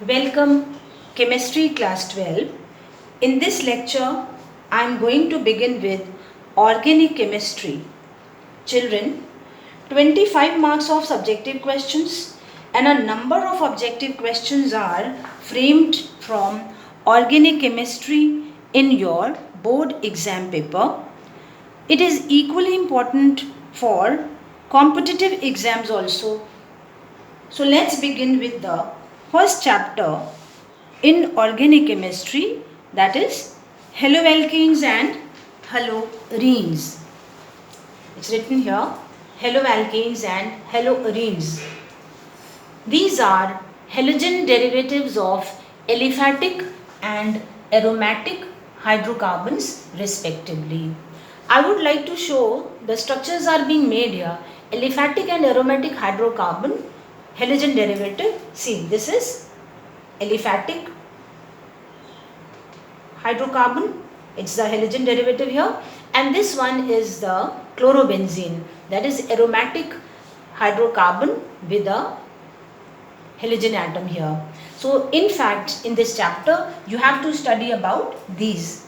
Welcome, Chemistry Class 12. In this lecture, I am going to begin with Organic Chemistry. Children, 25 marks of subjective questions and a number of objective questions are framed from Organic Chemistry in your board exam paper. It is equally important for competitive exams also. So let's begin with the first chapter in organic chemistry, that is haloalkanes and haloarenes. It's written here, haloalkanes and haloarenes. These are halogen derivatives of aliphatic and aromatic hydrocarbons respectively. I would like to show the structures are being made here. Aliphatic and aromatic hydrocarbon halogen derivative. See, this is aliphatic hydrocarbon, it's the halogen derivative here, and this one is the chlorobenzene, that is aromatic hydrocarbon with a halogen atom here. So in fact, in this chapter you have to study about these.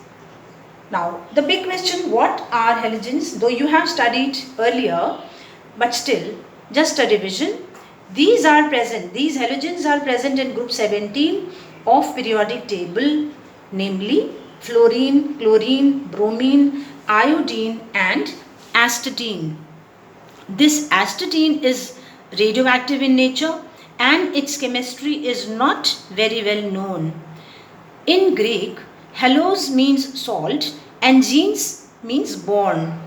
Now the big question, what are halogens? Though you have studied earlier, but still just a revision. These halogens are present in group 17 of periodic table, namely fluorine, chlorine, bromine, iodine and astatine. This astatine is radioactive in nature and its chemistry is not very well known. In Greek, halos means salt and genes means born.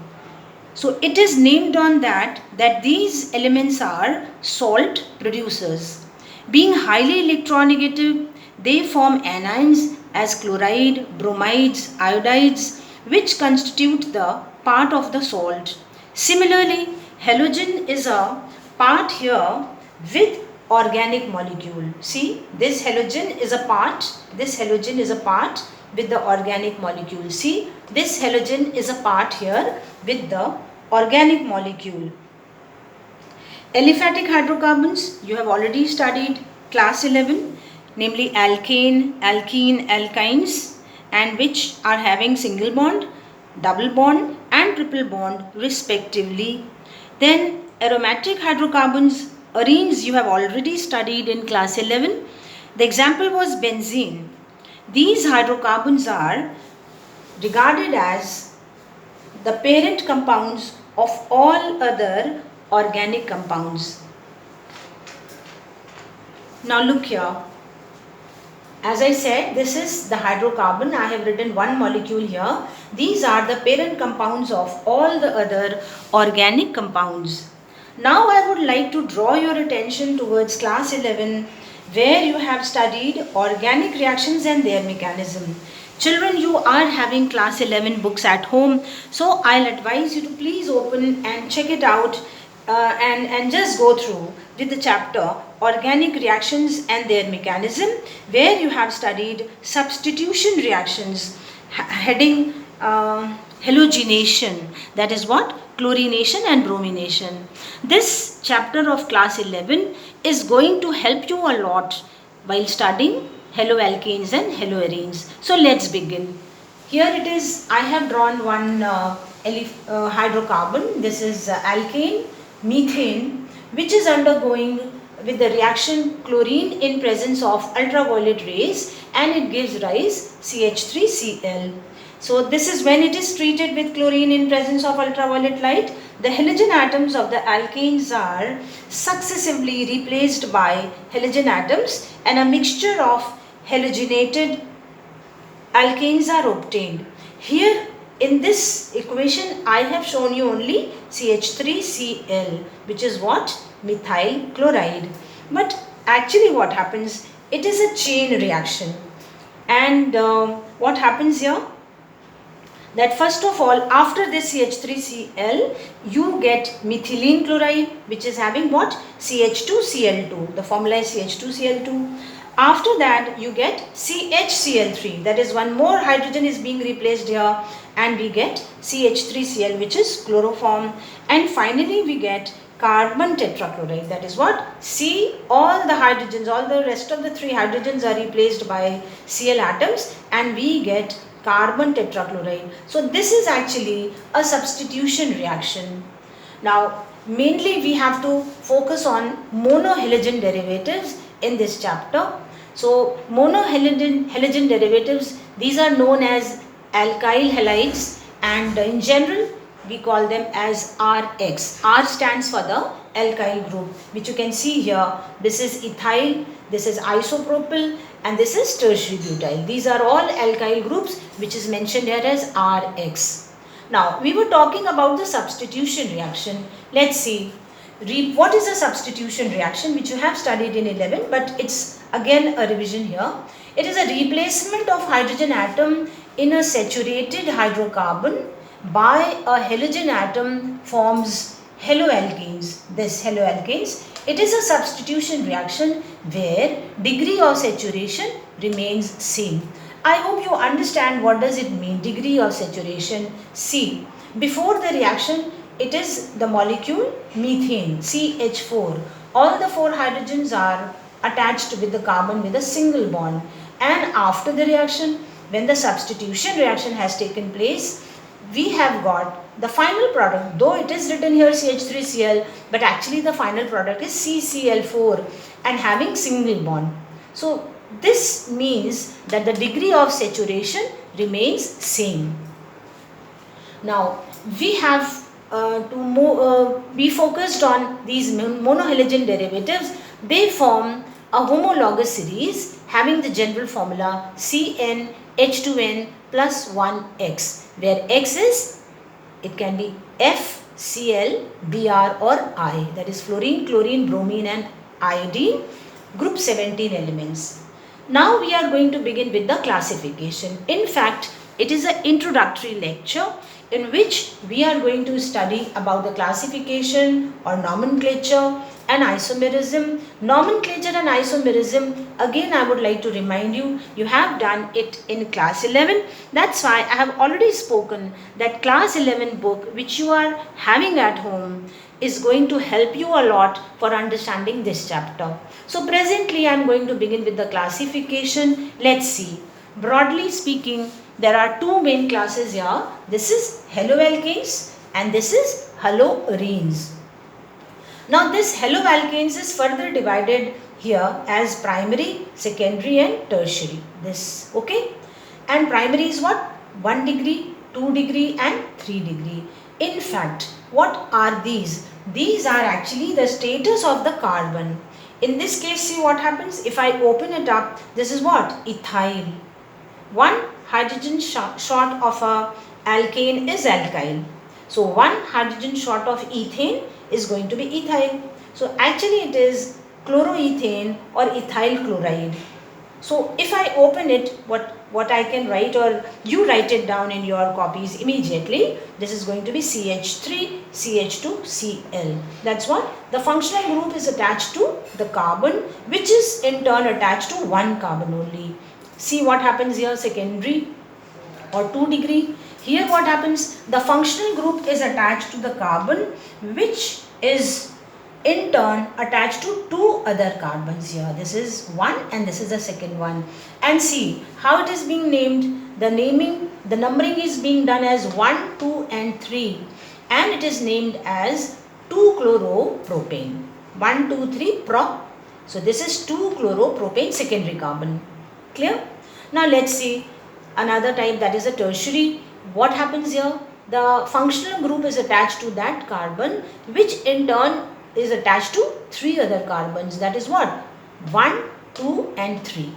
So it is named on that these elements are salt producers. Being highly electronegative, they form anions as chloride, bromides, iodides, which constitute the part of the salt. Similarly, halogen is a part here with organic molecule. See, this halogen is a part with the organic molecule. See, this halogen is a part here with the organic molecule. Aliphatic hydrocarbons, you have already studied class 11, namely alkane, alkene, alkynes, and which are having single bond, double bond and triple bond respectively. Then aromatic hydrocarbons, arenes, you have already studied in class 11. The example was benzene. These hydrocarbons are regarded as the parent compounds of all other organic compounds. Now look here. As I said, this is the hydrocarbon. I have written one molecule here. These are the parent compounds of all the other organic compounds. Now I would like to draw your attention towards class 11, where you have studied organic reactions and their mechanism. Children, you are having class 11 books at home, so I'll advise you to please open and check it out and just go through with the chapter organic reactions and their mechanism, where you have studied substitution reactions heading halogenation, that is what? Chlorination and bromination. This chapter of class 11 is going to help you a lot while studying haloalkanes and haloarenes. So let's begin. Here it is, I have drawn one hydrocarbon. This is alkane, methane, which is undergoing with the reaction chlorine in presence of ultraviolet rays, and it gives rise CH3Cl. So this is when it is treated with chlorine in presence of ultraviolet light. The halogen atoms of the alkanes are successively replaced by halogen atoms and a mixture of halogenated alkanes are obtained. Here in this equation I have shown you only CH3Cl, which is what? Methyl chloride. But actually what happens? It is a chain reaction. And what happens here? That first of all, after this CH3Cl, you get methylene chloride, which is having what? CH2Cl2. The formula is CH2Cl2. After that, you get CHCl3. That is, one more hydrogen is being replaced here, and we get CH3Cl, which is chloroform. And finally, we get carbon tetrachloride. That is what? C, all the hydrogens, all the rest of the 3 hydrogens are replaced by Cl atoms and we get carbon tetrachloride. So this is actually a substitution reaction. Now mainly we have to focus on monohalogen derivatives in this chapter. So monohalogen derivatives, these are known as alkyl halides and in general we call them as RX. R stands for the alkyl group, which you can see here. This is ethyl, this is isopropyl and this is tertiary butyl. These are all alkyl groups which is mentioned here as RX. Now we were talking about the substitution reaction. Let's see what is a substitution reaction, which you have studied in 11, but it's again a revision here. It is a replacement of hydrogen atom in a saturated hydrocarbon by a halogen atom forms haloalkanes. This haloalkanes, it is a substitution reaction where degree of saturation remains same. I hope you understand what does it mean, degree of saturation. See, before the reaction, it is the molecule methane, CH4. All the 4 hydrogens are attached with the carbon with a single bond. And after the reaction, when the substitution reaction has taken place, we have got the final product, though it is written here CH3Cl, but actually the final product is CCl4 and having single bond. So this means that the degree of saturation remains same. Now we have to be focused on these monohalogen derivatives. They form a homologous series having the general formula CnH2n plus 1x, where x is, it can be F, Cl, Br or I, that is fluorine, chlorine, bromine and iodine, group 17 elements. Now we are going to begin with the classification. In fact, it is an introductory lecture in which we are going to study about the classification or nomenclature and isomerism. Nomenclature and isomerism, again I would like to remind you, you have done it in class 11. That's why I have already spoken that class 11 book which you are having at home is going to help you a lot for understanding this chapter. So presently I am going to begin with the classification. Let's see. Broadly speaking, there are 2 main classes here. This is haloalkanes and this is haloarenes. Now this haloalkanes is further divided here as primary, secondary and tertiary. This, okay? And primary is what? 1 degree, 2 degree and 3 degree. In fact, what are these? These are actually the status of the carbon. In this case, see what happens? If I open it up, this is what? Ethyl. 1 hydrogen short of a alkane is alkyl. So 1 hydrogen short of ethane is going to be ethyl. So actually it is chloroethane or ethyl chloride. So if I open it, what I can write, or you write it down in your copies immediately, this is going to be CH3, CH2, Cl. That's what the functional group is attached to the carbon, which is in turn attached to 1 carbon only. See what happens here, secondary or 2 degree. Here what happens, the functional group is attached to the carbon, which is in turn attached to 2 other carbons here. This is 1 and this is the second one. And see how it is being named. The numbering is being done as 1, 2 and 3. And it is named as 2-chloropropane. 1, 2, 3 prop. So this is 2-chloropropane secondary carbon. Clear? Now let's see another type, that is a tertiary. What happens here? The functional group is attached to that carbon, which in turn is attached to 3 other carbons. That is what? 1, 2 and 3.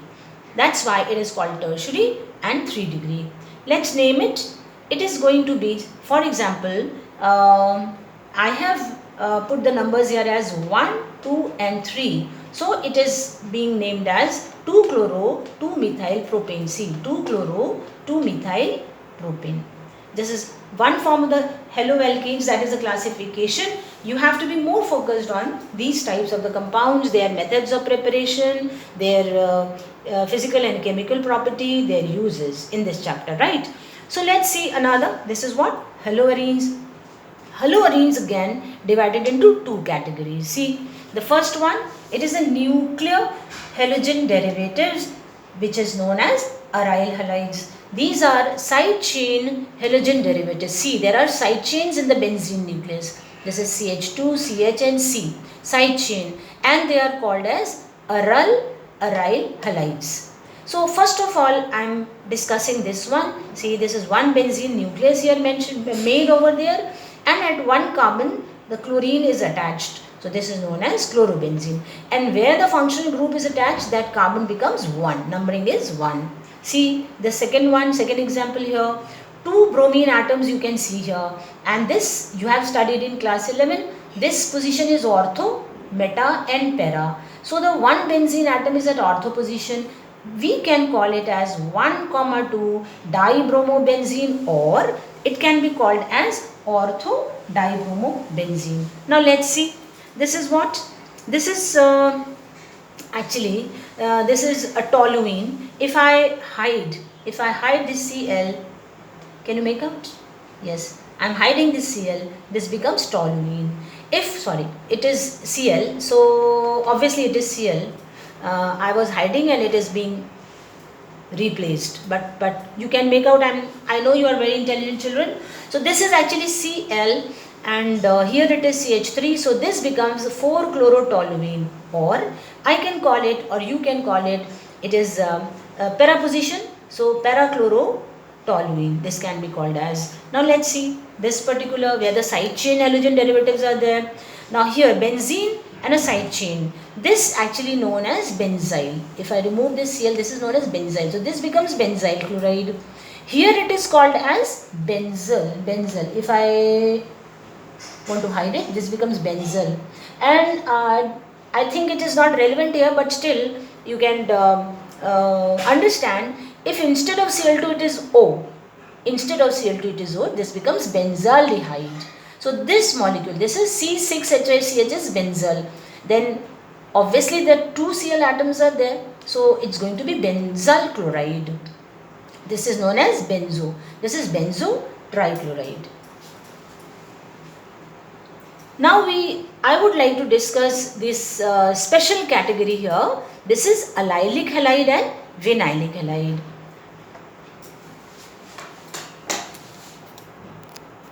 That's why it is called tertiary and 3 degree. Let's name it. It is going to be, for example, I have put the numbers here as 1, 2 and 3. So it is being named as 2-chloro, 2-methyl-propane. See, 2-chloro, 2-methyl-propane. This is one form of the haloalkanes, that is the classification. You have to be more focused on these types of the compounds, their methods of preparation, their physical and chemical property, their uses in this chapter, right? So let's see another. This is what? Haloarenes. haloarenes again divided into two categories. See, the first one, it is a nuclear halogen derivatives which is known as aryl halides. These are side chain halogen derivatives. See, there are side chains in the benzene nucleus. This is CH2, CH and C, side chain, and they are called as aryl halides. So first of all, I am discussing this one. See, this is one benzene nucleus here made over there, and at one carbon the chlorine is attached. So this is known as chlorobenzene. And where the functional group is attached, that carbon becomes 1. Numbering is 1. See the second one, second example here. Two bromine atoms you can see here. And this you have studied in class 11. This position is ortho, meta and para. So the one benzene atom is at ortho position. We can call it as 1,2 dibromobenzene, or it can be called as ortho dibromobenzene. Now let's see. This is what? This is this is a toluene. If I hide this Cl, can you make out? Yes, I am hiding this Cl. This becomes toluene. It is Cl. So obviously it is Cl. I was hiding and it is being replaced, but you can make out. I know you are very intelligent children. So this is actually Cl, and here it is CH3. So this becomes 4-chlorotoluene, or I can call it, or you can call it, it is para position. So para-chlorotoluene, this can be called as. Now let's see this particular, where the side chain halogen derivatives are there. Now here benzene and a side chain. This actually known as benzyl. If I remove this Cl, this is known as benzyl. So this becomes benzyl chloride. Here it is called as benzyl. If I want to hide it, this becomes benzyl. And I think it is not relevant here, but still you can understand. If instead of Cl2 it is O, this becomes benzaldehyde. So this molecule, this is C6H5CH is benzyl. Then obviously the two Cl atoms are there, so it's going to be benzyl chloride. This is known as benzo. This is benzo trichloride. Now I would like to discuss this special category here. This is allylic halide and vinylic halide.